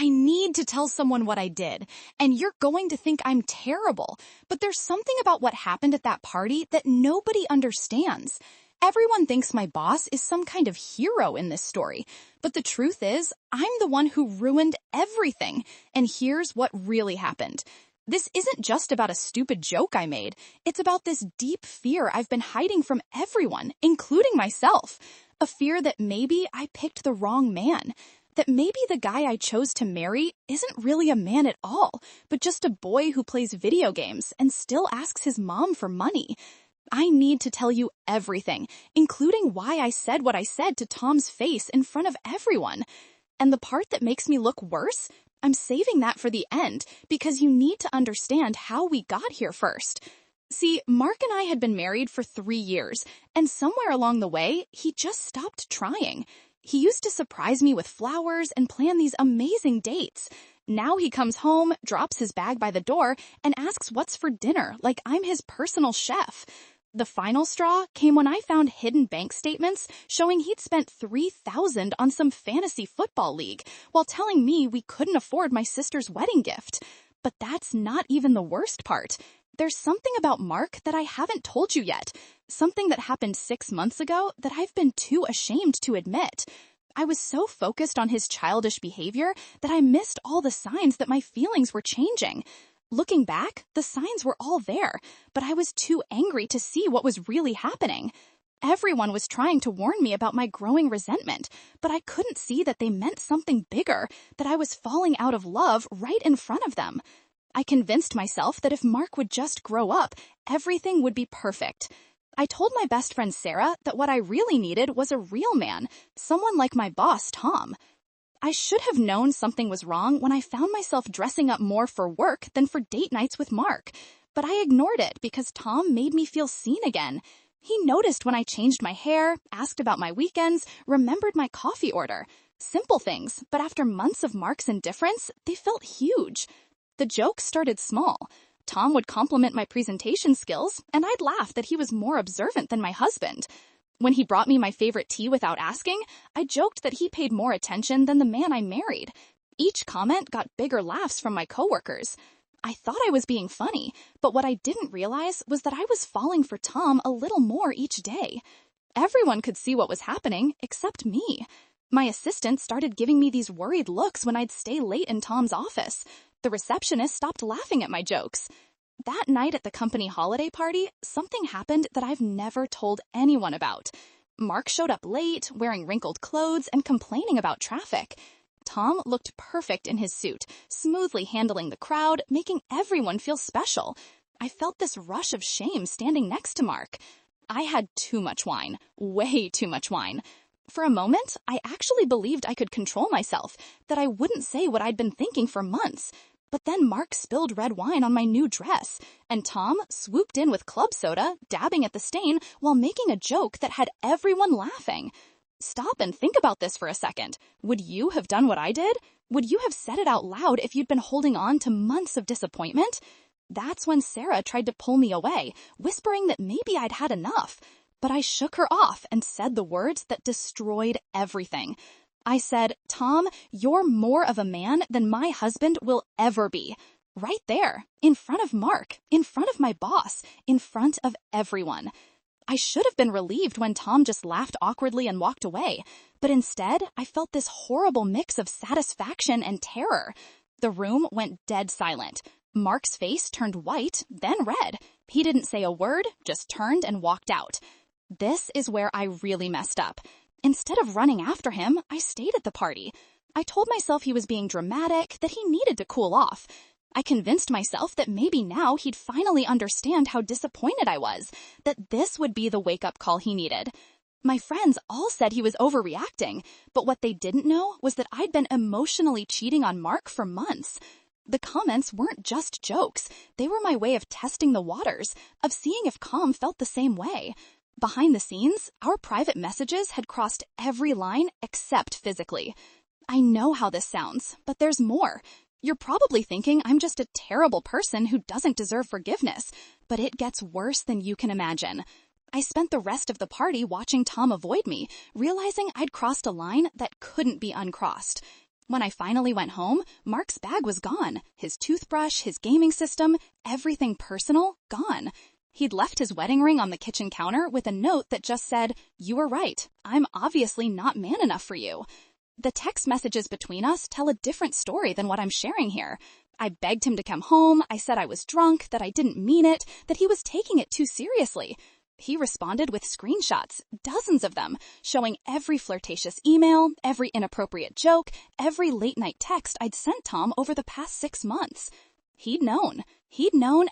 I need to tell someone what I did, and you're going to think I'm terrible. But there's something about what happened at that party that nobody understands. Everyone thinks my boss is some kind of hero in this story, but the truth is, I'm the one who ruined everything. And here's what really happened. This isn't just about a stupid joke I made. It's about this deep fear I've been hiding from everyone, including myself. A fear that maybe I picked the wrong man. That maybe the guy I chose to marry isn't really a man at all, but just a boy who plays video games and still asks his mom for money. I need to tell you everything, including why I said what I said to Tom's face in front of everyone. And the part that makes me look worse, I'm saving that for the end, because you need to understand how we got here first. See, Mark and I had been married for 3 years, and somewhere along the way, he just stopped trying. He used to surprise me with flowers and plan these amazing dates. Now he comes home, drops his bag by the door, and asks what's for dinner, like I'm his personal chef. The final straw came when I found hidden bank statements showing he'd spent $3,000 on some fantasy football league, while telling me we couldn't afford my sister's wedding gift. But that's not even the worst part. There's something about Mark that I haven't told you yet. Something that happened 6 months ago that I've been too ashamed to admit. I was so focused on his childish behavior that I missed all the signs that my feelings were changing. Looking back, the signs were all there, but I was too angry to see what was really happening. Everyone was trying to warn me about my growing resentment, but I couldn't see that they meant something bigger, that I was falling out of love right in front of them. I convinced myself that if Mark would just grow up, everything would be perfect. I told my best friend Sarah that what I really needed was a real man, someone like my boss, Tom. I should have known something was wrong when I found myself dressing up more for work than for date nights with Mark. But I ignored it because Tom made me feel seen again. He noticed when I changed my hair, asked about my weekends, remembered my coffee order. Simple things, but after months of Mark's indifference, they felt huge. The joke started small. Tom would compliment my presentation skills, and I'd laugh that he was more observant than my husband. When he brought me my favorite tea without asking, I joked that he paid more attention than the man I married. Each comment got bigger laughs from my coworkers. I thought I was being funny, but what I didn't realize was that I was falling for Tom a little more each day. Everyone could see what was happening, except me. My assistant started giving me these worried looks when I'd stay late in Tom's office. The receptionist stopped laughing at my jokes. That night at the company holiday party, something happened that I've never told anyone about. Mark showed up late, wearing wrinkled clothes and complaining about traffic. Tom looked perfect in his suit, smoothly handling the crowd, making everyone feel special. I felt this rush of shame standing next to Mark. I had too much wine, way too much wine. For a moment, I actually believed I could control myself, that I wouldn't say what I'd been thinking for months. But then Mark spilled red wine on my new dress, and Tom swooped in with club soda, dabbing at the stain while making a joke that had everyone laughing. Stop and think about this for a second. Would you have done what I did? Would you have said it out loud if you'd been holding on to months of disappointment? That's when Sarah tried to pull me away, whispering that maybe I'd had enough. But I shook her off and said the words that destroyed everything. I said, Tom, you're more of a man than my husband will ever be. Right there, in front of Mark, in front of my boss, in front of everyone. I should have been relieved when Tom just laughed awkwardly and walked away, but instead, I felt this horrible mix of satisfaction and terror. The room went dead silent. Mark's face turned white, then red. He didn't say a word, just turned and walked out. This is where I really messed up. Instead of running after him, I stayed at the party. I told myself he was being dramatic, that he needed to cool off. I convinced myself that maybe now he'd finally understand how disappointed I was, that this would be the wake-up call he needed. My friends all said he was overreacting, but what they didn't know was that I'd been emotionally cheating on Mark for months. The comments weren't just jokes. They were my way of testing the waters, of seeing if Tom felt the same way. Behind the scenes, our private messages had crossed every line except physically. I know how this sounds, but there's more. You're probably thinking I'm just a terrible person who doesn't deserve forgiveness, but it gets worse than you can imagine. I spent the rest of the party watching Tom avoid me, realizing I'd crossed a line that couldn't be uncrossed. When I finally went home, Mark's bag was gone. His toothbrush, his gaming system, everything personal, gone. He'd left his wedding ring on the kitchen counter with a note that just said, "You were right. I'm obviously not man enough for you." The text messages between us tell a different story than what I'm sharing here. I begged him to come home. I said I was drunk, that I didn't mean it, that he was taking it too seriously. He responded with screenshots, dozens of them, showing every flirtatious email, every inappropriate joke, every late-night text I'd sent Tom over the past 6 months. He'd known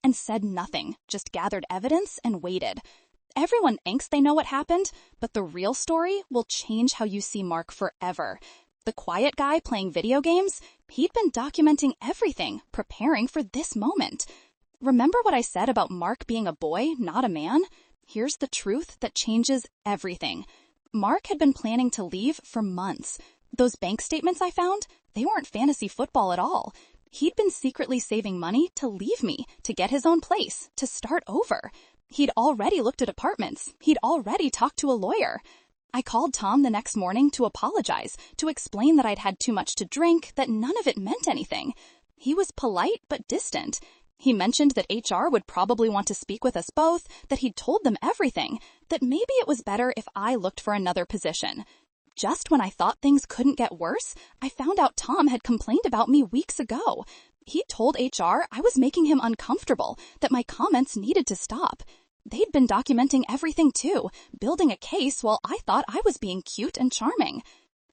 and said nothing, just gathered evidence and waited. Everyone thinks they know what happened, but the real story will change how you see Mark forever. The quiet guy playing video games, he'd been documenting everything, preparing for this moment. Remember what I said about Mark being a boy, not a man? Here's the truth that changes everything. Mark had been planning to leave for months. Those bank statements I found, they weren't fantasy football at all. He'd been secretly saving money to leave me, to get his own place, to start over. He'd already looked at apartments. He'd already talked to a lawyer. I called Tom the next morning to apologize, to explain that I'd had too much to drink, that none of it meant anything. He was polite but distant. He mentioned that HR would probably want to speak with us both, that he'd told them everything, that maybe it was better if I looked for another position. Just when I thought things couldn't get worse, I found out Tom had complained about me weeks ago. He told HR I was making him uncomfortable, that my comments needed to stop. They'd been documenting everything too, building a case while I thought I was being cute and charming.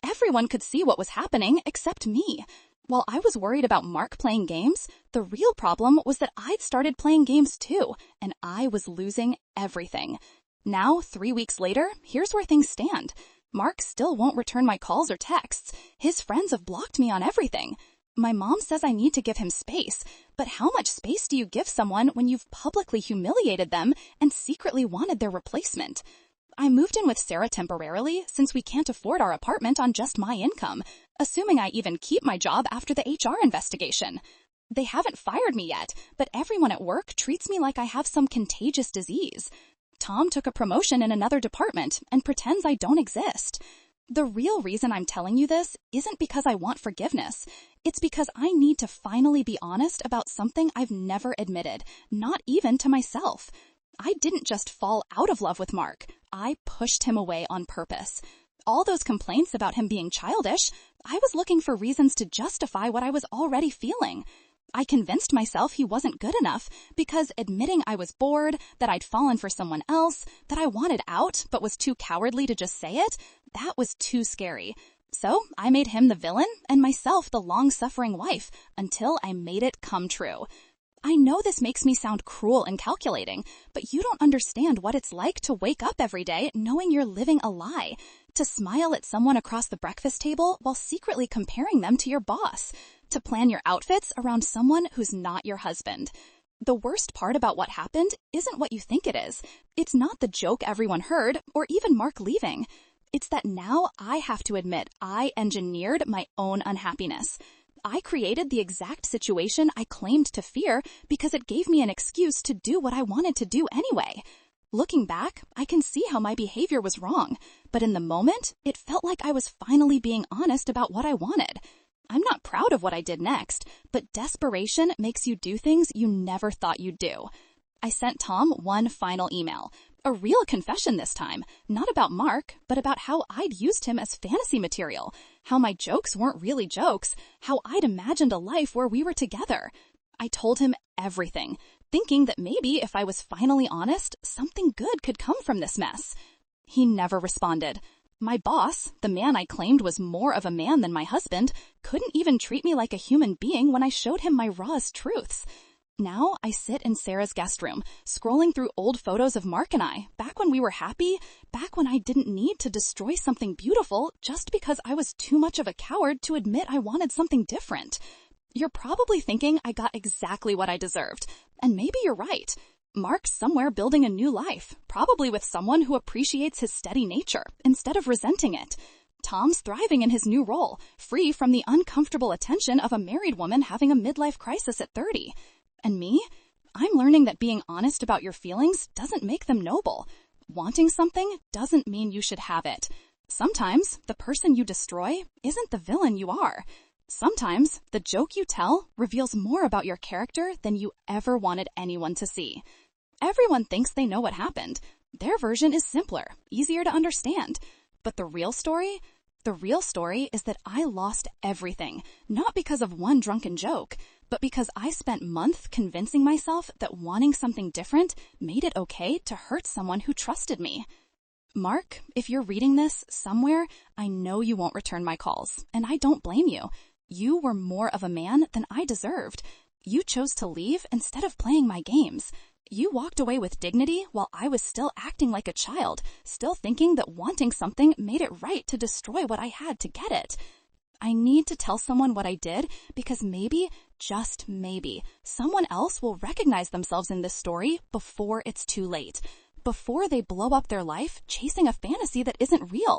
Everyone could see what was happening except me. While I was worried about Mark playing games, the real problem was that I'd started playing games too, and I was losing everything. Now, 3 weeks later, here's where things stand. Mark still won't return my calls or texts. His friends have blocked me on everything. My mom says I need to give him space, but how much space do you give someone when you've publicly humiliated them and secretly wanted their replacement? I moved in with Sarah temporarily since we can't afford our apartment on just my income, assuming I even keep my job after the HR investigation. They haven't fired me yet, but everyone at work treats me like I have some contagious disease. Tom took a promotion in another department and pretends I don't exist. The real reason I'm telling you this isn't because I want forgiveness. It's because I need to finally be honest about something I've never admitted, not even to myself. I didn't just fall out of love with Mark. I pushed him away on purpose. All those complaints about him being childish, I was looking for reasons to justify what I was already feeling. I convinced myself he wasn't good enough because admitting I was bored, that I'd fallen for someone else, that I wanted out but was too cowardly to just say it, that was too scary. So I made him the villain and myself the long-suffering wife until I made it come true. I know this makes me sound cruel and calculating, but you don't understand what it's like to wake up every day knowing you're living a lie, to smile at someone across the breakfast table while secretly comparing them to your boss, to plan your outfits around someone who's not your husband. The worst part about what happened isn't what you think it is. It's not the joke everyone heard or even Mark leaving. It's that now I have to admit I engineered my own unhappiness. I created the exact situation I claimed to fear because it gave me an excuse to do what I wanted to do anyway. Looking back, I can see how my behavior was wrong, but in the moment, it felt like I was finally being honest about what I wanted. I'm not proud of what I did next, but desperation makes you do things you never thought you'd do. I sent Tom one final email, a real confession this time, not about Mark, but about how I'd used him as fantasy material, how my jokes weren't really jokes, how I'd imagined a life where we were together. I told him everything, thinking that maybe if I was finally honest, something good could come from this mess. He never responded. My boss, the man I claimed was more of a man than my husband, couldn't even treat me like a human being when I showed him my rawest truths. Now I sit in Sarah's guest room, scrolling through old photos of Mark and I, back when we were happy, back when I didn't need to destroy something beautiful just because I was too much of a coward to admit I wanted something different. You're probably thinking I got exactly what I deserved, and maybe you're right. Mark's somewhere building a new life, probably with someone who appreciates his steady nature instead of resenting it. Tom's thriving in his new role, free from the uncomfortable attention of a married woman having a midlife crisis at 30. And me? I'm learning that being honest about your feelings doesn't make them noble. Wanting something doesn't mean you should have it. Sometimes the person you destroy isn't the villain you are. Sometimes the joke you tell reveals more about your character than you ever wanted anyone to see. Everyone thinks they know what happened. Their version is simpler, easier to understand. But the real story? The real story is that I lost everything, not because of one drunken joke, but because I spent months convincing myself that wanting something different made it okay to hurt someone who trusted me. Mark, if you're reading this somewhere, I know you won't return my calls, and I don't blame you. You were more of a man than I deserved. You chose to leave instead of playing my games. You walked away with dignity while I was still acting like a child, still thinking that wanting something made it right to destroy what I had to get it. I need to tell someone what I did because maybe, just maybe, someone else will recognize themselves in this story before it's too late, before they blow up their life chasing a fantasy that isn't real.